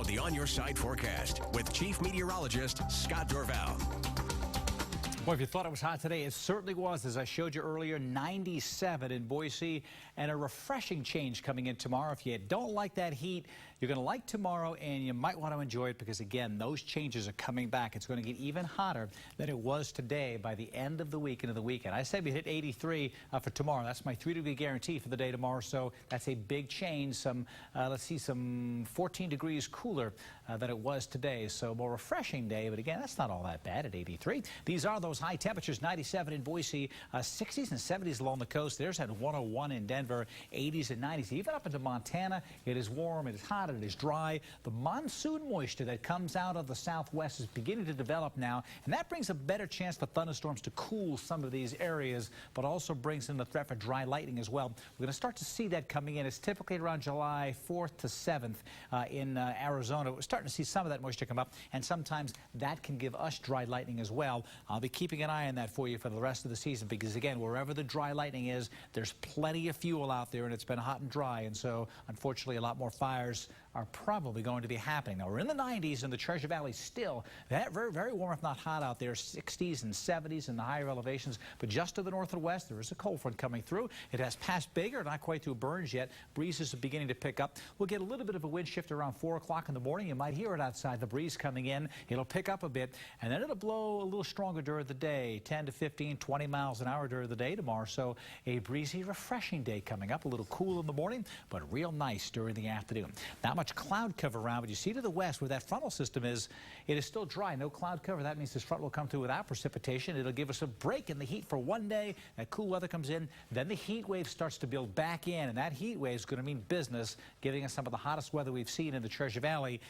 the On Your Side forecast with Chief Meteorologist Scott Dorval. Well, if you thought it was hot today, it certainly was. As I showed you earlier, 97 in Boise, and a refreshing change coming in tomorrow. If you don't like that heat, you're going to like tomorrow, and you might want to enjoy it because, again, those changes are coming back. It's going to get even hotter than it was today by the end of the week into the weekend. I said we hit 83 for tomorrow. That's my 3-degree guarantee for the day tomorrow, so that's a big change. Let's see, some 14 degrees cooler than it was today, so more refreshing day, but again, that's not all that bad at 83. These are those high temperatures, 97 in Boise, 60s and 70s along the coast. There's at 101 in Denver, 80s and 90s. Even up into Montana, it is warm, it is hot, it is dry. The monsoon moisture that comes out of the southwest is beginning to develop now, and that brings a better chance for thunderstorms to cool some of these areas, but also brings in the threat for dry lightning as well. We're going to start to see that coming in. It's typically around July 4th to 7th in Arizona. We're starting to see some of that moisture come up, and sometimes that can give us dry lightning as well. I'll be keeping an eye on that for you for the rest of the season because, again, wherever the dry lightning is, there's plenty of fuel out there, and it's been hot and dry, and so, unfortunately, a lot more fires are probably going to be happening. Now, we're in the 90s in the Treasure Valley still. Very, very warm, if not hot out there, 60s and 70s in the higher elevations, but just to the north and west, there is a cold front coming through. It has passed Bigger, not quite through Burns yet. Breezes are beginning to pick up. We'll get a little bit of a wind shift around 4 o'clock in the morning. You might hear it outside, the breeze coming in. It'll pick up a bit, and then it'll blow a little stronger during the day, 10 to 15, 20 miles an hour during the day tomorrow. So a breezy, refreshing day coming up. A little cool in the morning, but real nice during the afternoon. Not much cloud cover around, but you see to the west where that frontal system is, it is still dry. No cloud cover. That means this front will come through without precipitation. It'll give us a break in the heat for one day. That cool weather comes in. Then the heat wave starts to build back in, and that heat wave is going to mean business, giving us some of the hottest weather we've seen in the Treasure Valley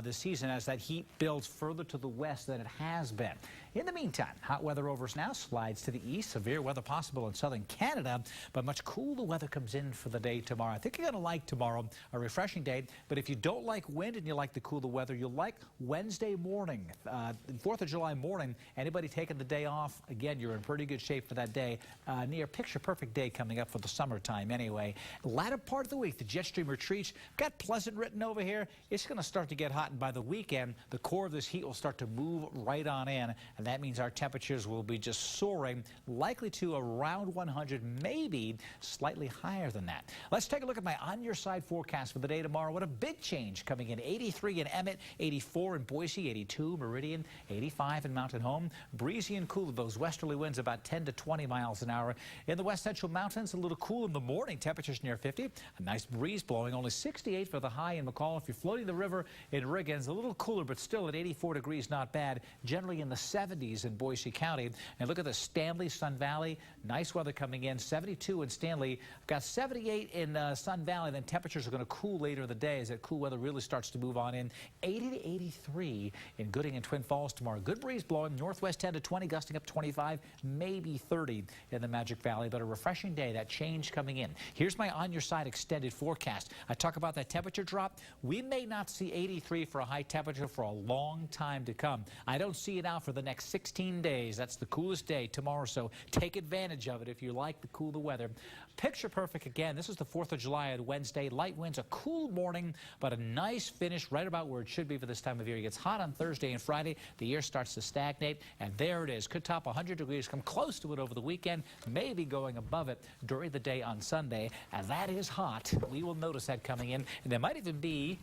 this season as that heat builds further to the west than it has been. In the meantime, hot weather over us now, slides to the east. Severe weather possible in southern Canada, but much cooler weather comes in for the day tomorrow. I think you're going to like tomorrow, a refreshing day, but if you don't like wind and you like the cooler weather, you'll like Wednesday morning, 4th of July morning. Anybody taking the day off, again, you're in pretty good shape for that day. Near picture-perfect day coming up for the summertime anyway. Latter part of the week, the jet stream retreats. Got pleasant written over here. It's going to start to get hot, and by the weekend, the core of this heat will start to move right on in, and that means our temperatures will be just soaring, likely to around 100, maybe slightly higher than that. Let's take a look at my On Your Side forecast for the day tomorrow. What a big change coming in. 83 in Emmett, 84 in Boise, 82 Meridian, 85 in Mountain Home. Breezy and cool, those westerly winds about 10 to 20 miles an hour. In the west central mountains, a little cool in the morning, temperatures near 50. A nice breeze blowing, only 68 for the high in McCall. If you're floating the river in Riggins, a little cooler, but still at 84 degrees, not bad. Generally in the 70s in Boise County. And look at the Stanley, Sun Valley. Nice weather coming in, 72 in Stanley. Got 78 in Sun Valley. Then temperatures are going to cool later in the day as that cool weather really starts to move on in. 80 to 83 in Gooding and Twin Falls tomorrow. Good breeze blowing, northwest 10 to 20, gusting up 25, maybe 30 in the Magic Valley. But a refreshing day, that change coming in. Here's my On Your Side extended forecast. I talk about that temperature drop. We may not see 83 for a high temperature for a long time to come. I don't see it out for the next 16 days. That's the coolest day tomorrow, so take advantage of it if you like the cooler weather. Picture perfect again. This is the 4th of July on Wednesday. Light winds, a cool morning, but a nice finish right about where it should be for this time of year. It gets hot on Thursday and Friday. The year starts to stagnate, and there it is. Could top 100 degrees, come close to it over the weekend, maybe going above it during the day on Sunday. And that is hot. We will notice that coming in, and there might even be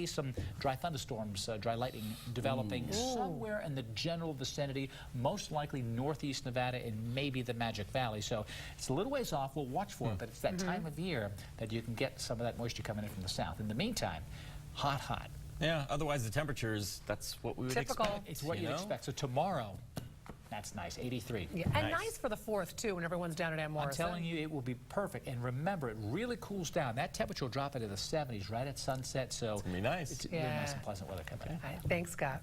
some dry thunderstorms, dry lightning developing somewhere in the general vicinity, most likely northeast Nevada and maybe the Magic Valley. So it's a little ways off. We'll watch for it, but it's that time of year that you can get some of that moisture coming in from the south. In the meantime, hot, hot. Yeah, otherwise the temperatures, that's what we would expect. It's what you'd expect. So tomorrow, that's nice, 83. Yeah, and nice for the 4th, too, when everyone's down at Morrison. I'm telling you, it will be perfect. And remember, it really cools down. That temperature will drop into the 70s right at sunset. So it's going to be nice. It's really nice and pleasant weather coming in. Thanks, Scott.